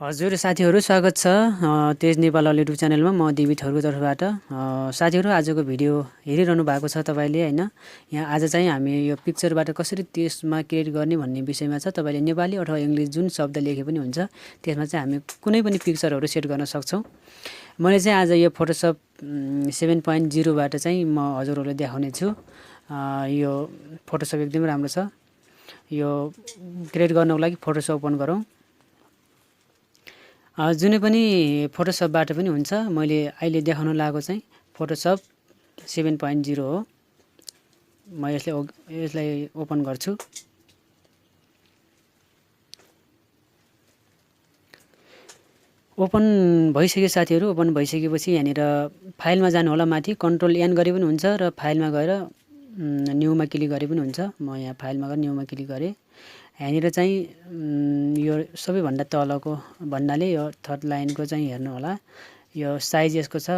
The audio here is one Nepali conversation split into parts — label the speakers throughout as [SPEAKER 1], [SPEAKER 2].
[SPEAKER 1] हजुर साथीहरू स्वागत छ तेज नेपाल युट्युब च्यानलमा म DB थरुको तर्फबाट साथीहरू आजको भिडियो हेरिरहनु भएको छ तपाईले हैन यहाँ आज चाहिँ हामी यो पिक्चरबाट कसरी त्यसमा क्रिएट गर्ने भन्ने विषयमा छ तपाईले नेपाली अथवा इंग्लिश जुन शब्द लेखे पनि हुन्छ त्यसमा चाहिँ हामी कुनै पनि पिक्चरहरू सेट गर्न सक्छौं मैले चाहिँ आज यो फोटोशप 7.0 बाट चाहिँ म हजुरहरुलाई देखाउने छु यो फोटोशप एकदमै राम्रो छ यो क्रिएट गर्नको लागि फोटोशप ओपन गरौँ जुनै पनि फोटोशपबाट पनि हुन्छ मैले अहिले देखाउन लागेको चाहिँ फोटोशप 7.0 हो म यसलाई ओपन गर्छु ओपन भइसक्यो साथीहरु ओपन भइसकेपछि यहाँनिर फाइलमा जानु होला माथि कन्ट्रोल एन गरे पनि हुन्छ र फाइलमा गएर न्यूमा क्लिक गरे पनि हुन्छ म यहाँ फाइलमा गएर न्यूमा क्लिक गरे यहाँनिर चाहिँ यो सबैभन्दा तलको भन्नाले यो थर्ड लाइनको चाहिँ हेर्नु होला यो साइज यसको छ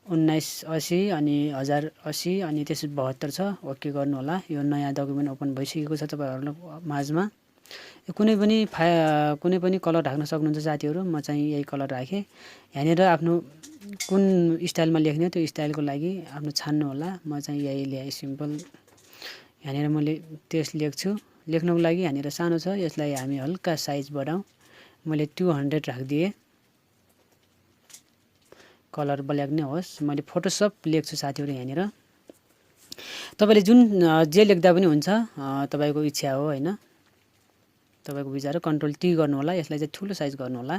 [SPEAKER 1] 1980 अनि 1080 अनि त्यसपछि 72 छ ओके गर्नु होला यो नयाँ डकुमेन्ट ओपन भइसकेको छ तपाईहरुको माझमा कुनै पनि कलर राख्न सक्नुहुन्छ साथीहरु म चाहिँ यही कलर राखे यहाँनिर आफ्नो कुन स्टाइलमा लेख्ने त्यो स्टाइलको लागि आफ्नो छान्नु होला म चाहिँ यही ल्याए सिम्पल यहाँनिर मैले टेस्ट लेख्छु लेख्नको लागि यहाँनिर सानो छ यसलाई हामी हल्का साइज बढाऊ मैले 200 राख्दिए कलर ब्ल्याक नै होस् मैले फोटोशप लेख्छु साथीहरु यहाँनिर तपाईले जुन जे लेख्दा पनि हुन्छ तपाईको इच्छा हो हैन तपाईको विचार कन्ट्रोल टी गर्नु होला यसलाई चाहिँ ठुलो साइज गर्नु होला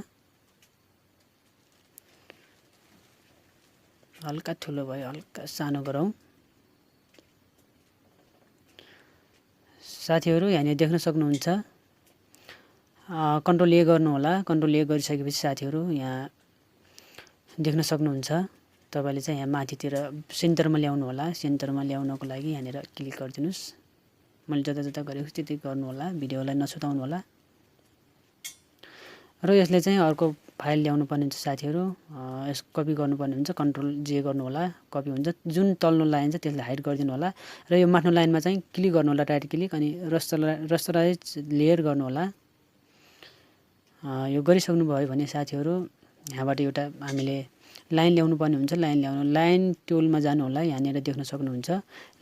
[SPEAKER 1] हल्का ठुलो भयो हल्का सानो गरौँ साथीहरु यहाँनिर देख्न सक्नुहुन्छ कन्ट्रोल ए गर्नु होला कन्ट्रोल ए गरिसकेपछि साथीहरु यहाँ देख्न सक्नुहुन्छ तपाईले चाहिँ यहाँ माथितिर सेन्टरमा ल्याउनु होला सेन्टरमा ल्याउनको लागि यहाँनिर क्लिक गर्दिनुस् मैले जता गरेको त्यति गर्नु होला भिडियोलाई नछुटाउनु होला र यसले चाहिँ अर्को फाइल ल्याउनु पर्ने हुन्छ साथीहरु यस कपी गर्नुपर्ने हुन्छ कन्ट्रोल जे गर्नु होला कपी हुन्छ जुन तल्लो लाइन छ त्यसलाई हाइड गरिदिनु होला र यो माथिल्लो लाइनमा चाहिँ क्लिक गर्नु होला राइट क्लिक अनि रस्टराइज लेयर गर्नु होला यो गरिसक्नु भयो भने साथीहरु यहाँबाट एउटा हामीले लाइन ल्याउनु पर्ने हुन्छ लाइन टुलमा जानु होला यहाँनिर देख्न सक्नुहुन्छ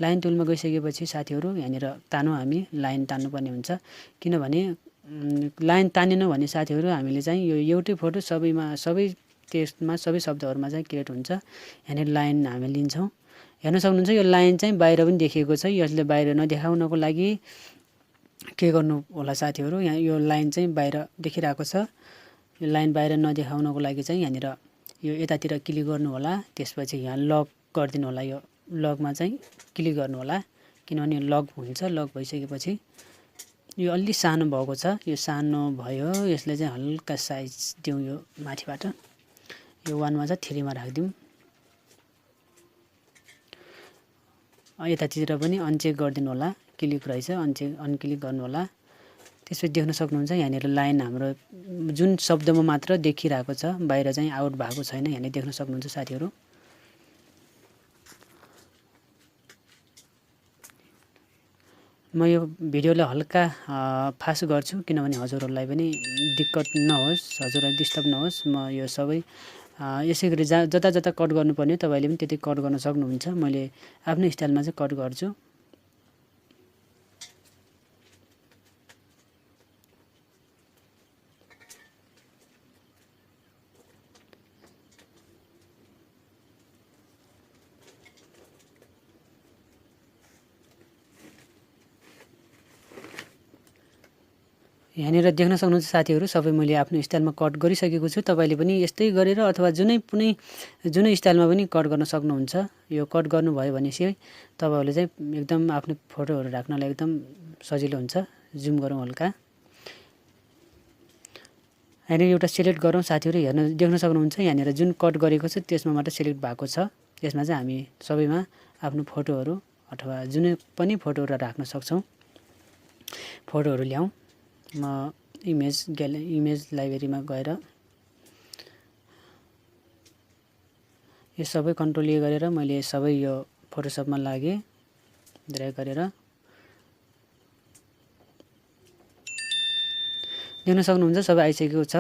[SPEAKER 1] लाइन टुलमा गइसकेपछि साथीहरु यहाँनिर तान्नु हामी लाइन तान्नु पर्ने हुन्छ किनभने लाइन तानेन भने साथीहरु हामीले चाहिँ यो एउटै फोटो सबै टेक्स्टमा सबै शब्दहरुमा चाहिँ क्रिएट हुन्छ यहाँनिर लाइन हामी लिन्छौं हेर्न सक्नुहुन्छ यो लाइन चाहिँ बाहिर पनि देखिएको छ यसले बाहिर नदेखाउनको लागि के गर्नु होला साथीहरु यहाँ यो लाइन चाहिँ बाहिर देखिरहेको छ यो लाइन बाहिर नदेखाउनको लागि चाहिँ यहाँनिर यो यतातिर क्लिक गर्नु होला त्यसपछि यहाँ लक गर्दिनु होला यो लकमा चाहिँ क्लिक गर्नु होला किनभने लक हुन्छ लक भइसकेपछि यो अलि सानो भएको छ यो सानो भयो यसले चाहिँ हल्का साइज दिउँ यो माथिबाट यो 1 मा चाहिँ 3 मा राख्दिउँ यतातिर पनि अनचेक गर्दिनु होला क्लिक रहेछ अनक्लिक गर्नु होला त्यसपछि देख्न सक्नुहुन्छ यहाँनिर लाइन हाम्रो जुन शब्दमा मात्र देखिरहेको छ बाहिर चाहिँ आउट भएको छैन यहाँले देख्न सक्नुहुन्छ साथीहरु म यो भिडियोलाई हल्का फास्ट गर्छु किनभने हजुरहरुलाई पनि दिक्कत नहोस् हजुरहरुलाई डिस्टर्ब नहोस् म यो सबै यसैगरी जता कट गर्नुपर्ने तपाईले पनि त्यति कट गर्न सक्नुहुन्छ मैले आफ्नो स्टाइलमा चाहिँ कट गर्छु यहाँनिर देख्न सक्नुहुन्छ साथीहरु सबै मैले आफ्नो स्टाइलमा कट गरिसकेको छु तपाईले पनि यस्तै गरेर अथवा जुनै स्टाइलमा पनि कट गर्न सक्नुहुन्छ यो कट गर्नु भयो भने चाहिँ तपाईहरुले चाहिँ एकदम आफ्नो फोटोहरु राख्नलाई एकदम सजिलो हुन्छ जुम गरौँ हल्का यहाँनिर एउटा सिलेक्ट गरौँ साथीहरु देख्न सक्नुहुन्छ यहाँनिर जुन कट गरेको छ त्यसमा मात्र सिलेक्ट भएको छ त्यसमा चाहिँ हामी सबैमा आफ्नो फोटोहरु अथवा जुनै पनि फोटोहरु राख्न सक्छौं फोटोहरु ल्याऊ म इमेज लाइब्रेरीमा गएर यो सबै कन्ट्रोल ए गरेर मैले सबै यो फोटोशपमा लागे ड्र्याग गरेर देख्न सक्नुहुन्छ सबै आइसकेको छ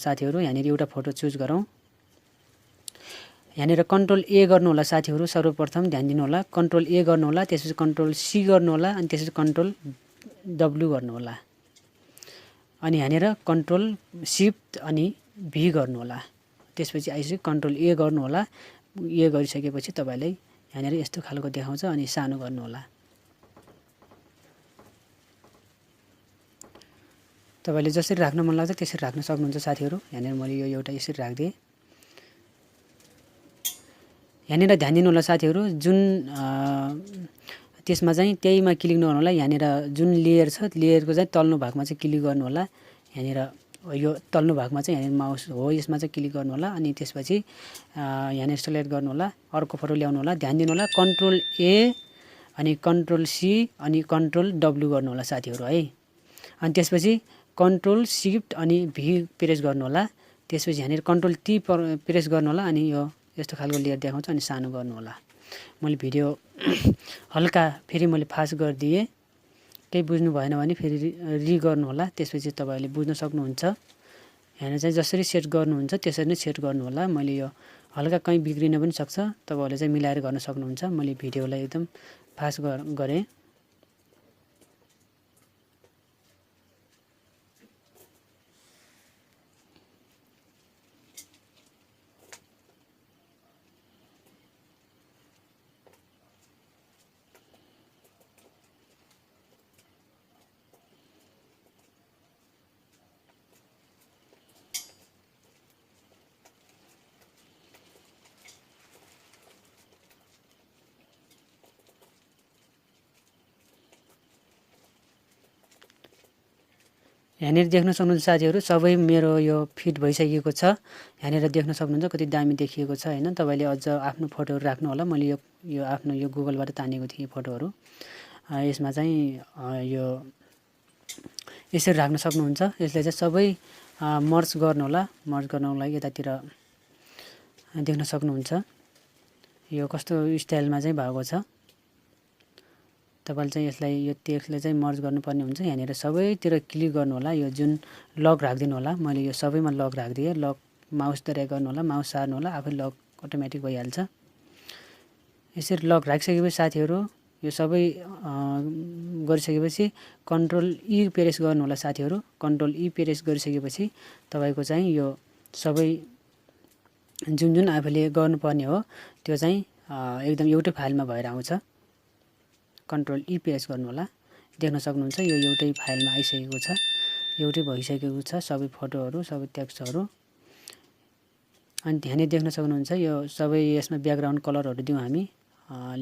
[SPEAKER 1] साथीहरू। यहाँनिर एउटा फोटो चुज गरौँ। यहाँनिर कन्ट्रोल ए गर्नु होला साथीहरू। सर्वप्रथम ध्यान दिनु होला, कन्ट्रोल ए गर्नु होला, त्यसपछि कन्ट्रोल सी गर्नु होला, अनि त्यसपछि कन्ट्रोल डब्लु गर्नु होला, अनि यहाँनिर कन्ट्रोल शिफ्ट अनि भी गर्नु होला। त्यसपछि आइसक्यो कन्ट्रोल ए गर्नु होला। ए गरिसकेपछि तपाईलाई यहाँनिर यस्तो खालको देखाउँछ, अनि सानो गर्नु होला। तपाईले जसरी राख्न मन लाग्छ त्यसरी राख्न सक्नुहुन्छ साथीहरू। यहाँनिर मैले यो एउटा यसरी राख्दिए। यहाँनिर ध्यान दिनु होला साथीहरू, जुन त्यसमा चाहिँ त्यहीमा क्लिक नगर्नु होला। यहाँनिर जुन लेयर छ लेयरको चाहिँ तल्लो भागमा चाहिँ क्लिक गर्नु होला। यहाँनिर यो तल्लो भागमा चाहिँ यहाँनिर माउस हो यसमा चाहिँ क्लिक गर्नु होला, अनि त्यसपछि यहाँनिर सेलेक्ट गर्नु होला, अर्को फोटो ल्याउनु होला। ध्यान दिनु होला कन्ट्रोल ए अनि कन्ट्रोल सी अनि कन्ट्रोल डब्लु गर्नु होला साथीहरू है। अनि त्यसपछि कन्ट्रोल शिफ्ट अनि भी प्रेस गर्नु होला। त्यसपछि यहाँनिर कन्ट्रोल टी प्रेस गर्नु होला, अनि यो यस्तो खालको लेयर देखाउँछ, अनि सानो गर्नु होला। मैले भिडियो हल्का फेरि मैले फास्ट गरिदिएँ। केही बुझ्नु भएन भने फेरि रि गर्नु होला, त्यसपछि तपाईले बुझ्न सक्नुहुन्छ। यहाँनिर चाहिँ जसरी सेट गर्नुहुन्छ त्यसरी नै सेट गर्नु होला। मैले यो हल्का कहीँ बिग्रिन पनि सक्छ, तपाईहरुले चाहिँ मिलाएर गर्न सक्नुहुन्छ। मैले भिडियोलाई एकदम फास्ट गरेँ। यहाँनिर देख्न सक्नुहुन्छ साथीहरू, सबै मेरो यो फिट भइसकेको छ। यहाँनिर देख्न सक्नुहुन्छ कति दामी देखिएको छ हैन। तपाईले अझ आफ्नो फोटोहरु राख्नु होला। मैले यो आफ्नो यो गुगलबाट तानेको थिएँ फोटोहरु। यसमा चाहिँ यो यसरी राख्न सक्नुहुन्छ। यसलाई चाहिँ सबै मर्ज गर्नु होला। मर्ज गर्नको लागि यतातिर देख्न सक्नुहुन्छ यो कस्तो स्टाइलमा चाहिँ भएको छ। तपाईले चाहिँ यसलाई यो टेक्स्टलाई चाहिँ मर्ज गर्नुपर्ने हुन्छ। यहाँनिर सबैतिर क्लिक गर्नु होला। यो जुन लक राख्दिनु होला। मैले यो सबैमा लक राख्दिए। लक माउस द्वारा गर्नु होला, माउस सार्नु होला, आफै लक अटोमेटिक भइहाल्छ। यसरी लक राखिसकेपछि साथीहरू यो सबै गरिसकेपछि कन्ट्रोल ई प्रेस गर्नु होला साथीहरू। कन्ट्रोल ई प्रेस गरिसकेपछि तपाईको चाहिँ यो सबै जुन आफूले गर्नुपर्ने हो त्यो चाहिँ एकदम एउटै फाइलमा भएर आउँछ। कन्ट्रोल ई प्रेस गर्नु होला। देख्न सक्नुहुन्छ यो एउटै फाइलमा आइसकेको छ। एउटै भइसकेको छ सबै फोटोहरु, सबै टेक्स्टहरु। अनि ध्यानले देख्न सक्नुहुन्छ यो सबै यसमा ब्याकग्राउन्ड कलरहरु दिउँ हामी।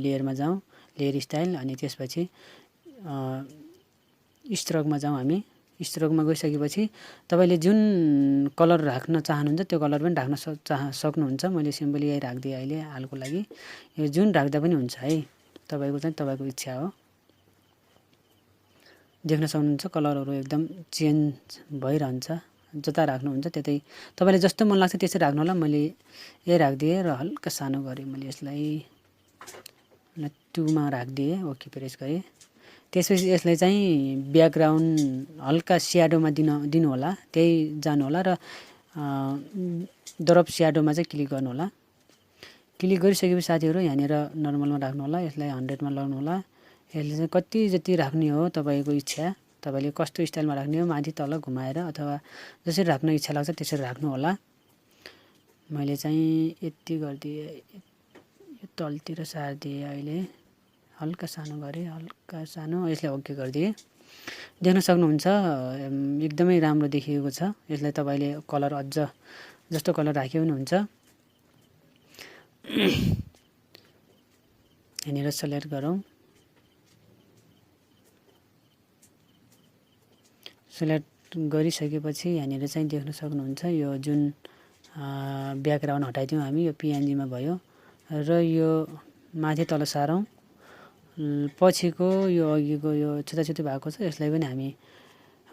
[SPEAKER 1] लेयरमा जाउँ, लेयर स्टाइल, अनि त्यसपछि स्ट्रोकमा जाउँ हामी। स्ट्रोकमा गइसकेपछि तपाईले जुन कलर राख्न चाहनुहुन्छ त्यो कलर पनि राख्न सक्नुहुन्छ। मैले सिम्पली यही राख्दिए अहिले हालको लागि। यो जुन राख्दा पनि हुन्छ है। तपाईको चाहिँ तपाईको इच्छा हो। देख्न सक्नुहुन्छ कलरहरु एकदम चेन्ज भइरहन्छ। जता राख्नुहुन्छ त्यतै तपाईले जस्तो मन लाग्छ त्यसरी राख्नु होला। मैले यही राख्दिए र हल्का सानो गरे। मैले यसलाई 2 मा राख्दिए। ओके प्रेस गरे। त्यसपछि यसलाई चाहिँ ब्याकग्राउन्ड हल्का स्याडोमा दिनु होला। त्यही जानु होला र ड्रप स्याडोमा चाहिँ क्लिक गर्नु होला। क्लिक गरिसकेपछि साथीहरु यहाँनिर नर्मलमा राख्नु होला। यसलाई 100 मा लगाउनु होला। यसले चाहिँ कति जति राख्ने हो तपाईको इच्छा। तपाईले कस्तो स्टाइलमा राख्ने हो, माथि तल घुमाएर अथवा जसरी राख्न इच्छा लाग्छ त्यसरी राख्नु होला। मैले चाहिँ यति गर्दिए। यो तलतिर सार्दिए। अहिले हल्का सानो गरे, हल्का सानो। यसलाई ओके गर्दिए। देख्न सक्नुहुन्छ एकदमै राम्रो देखिएको छ। यसलाई तपाईले कलर अझ जस्तो कलर राखे पनि हुन्छ। यहाँनिर सेलेक्ट गरौँ। सेलेक्ट गरिसकेपछि यहाँनिर चाहिँ देख्न सक्नुहुन्छ यो जुन ब्याकग्राउन्ड हटाइदिउँ हामी। यो पीएनजी मा भयो र यो माथि तल सारौँ। पछिको यो अघिको यो छुट्टा-छुट्टै भएको छ। यसलाई पनि हामी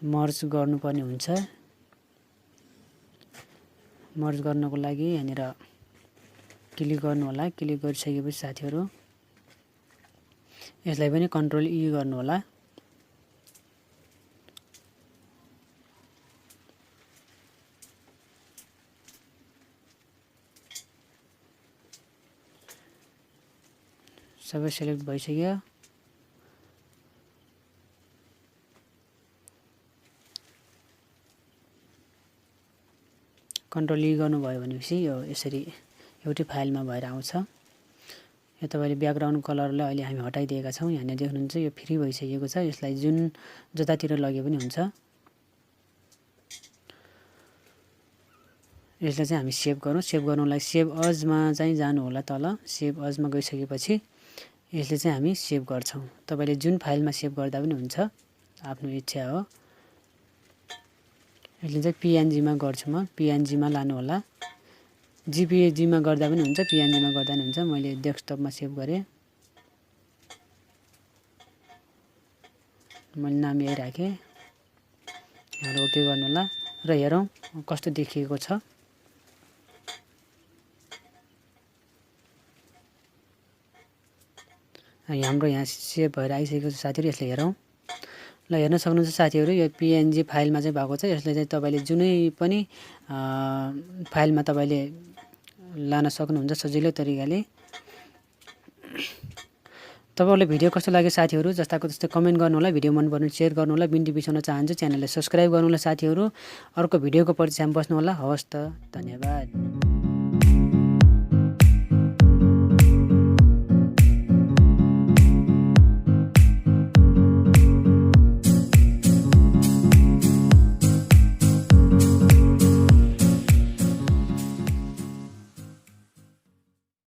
[SPEAKER 1] मर्ज गर्नुपर्ने हुन्छ। मर्ज गर्नको लागि यहाँनिर क्लिक गर्नु होला। क्लिक गरिसकेपछि साथीहरु यसलाई पनि कन्ट्रोल ई गर्नु होला। सबै सेलेक्ट भइसक्यो। कन्ट्रोल ई गर्नुभयो भनेपछि यो यसरी एउटै फाइलमा भएर आउँछ। यो तपाईँले ब्याकग्राउन्ड कलरलाई अहिले हामी हटाइदिएका छौँ। यहाँनिर देख्नुहुन्छ यो फ्री भइसकेको छ। यसलाई जुन जतातिर लगे पनि हुन्छ। यसलाई चाहिँ हामी सेभ गरौँ। सेभ गर्नुलाई सेभ अजमा चाहिँ जानु होला तल। सेभ अजमा गइसकेपछि यसले चाहिँ हामी सेभ गर्छौँ। तपाईँले जुन फाइलमा सेभ गर्दा पनि हुन्छ, आफ्नो इच्छा हो। यसले चाहिँ पिएनजीमा गर्छु म, पिएनजीमा लानु होला। जिपिएजीमा गर्दा पनि हुन्छ, पिएनजीमा गर्दा पनि हुन्छ। मैले डेस्कटपमा सेभ गरेँ। मैले नाम यही राखेँ। यहाँ ओके गर्नु होला र हेरौँ कस्तो देखिएको छ। हाम्रो यहाँ सेभ भएर आइसकेको छ साथीहरू। यसले हेरौँ। ल हेर्न सक्नुहुन्छ साथीहरू, यो पिएनजी फाइलमा चाहिँ भएको छ। यसले चाहिँ तपाईँले जुनै पनि फाइलमा तपाईँले लान सक्नुहुन्छ सजिलो तरिकाले। तपाईँहरूलाई भिडियो कस्तो लाग्यो साथीहरू, जस्ताको त्यस्तै कमेन्ट गर्नु होला। भिडियो मन पर्ने सेयर गर्नु होला। बिन्ती बिसाउन चाहन्छु च्यानललाई सब्स्क्राइब गर्नु होला साथीहरू। अर्को भिडियोको प्रतीक्षामा बस्नु होला। हवस् त, धन्यवाद।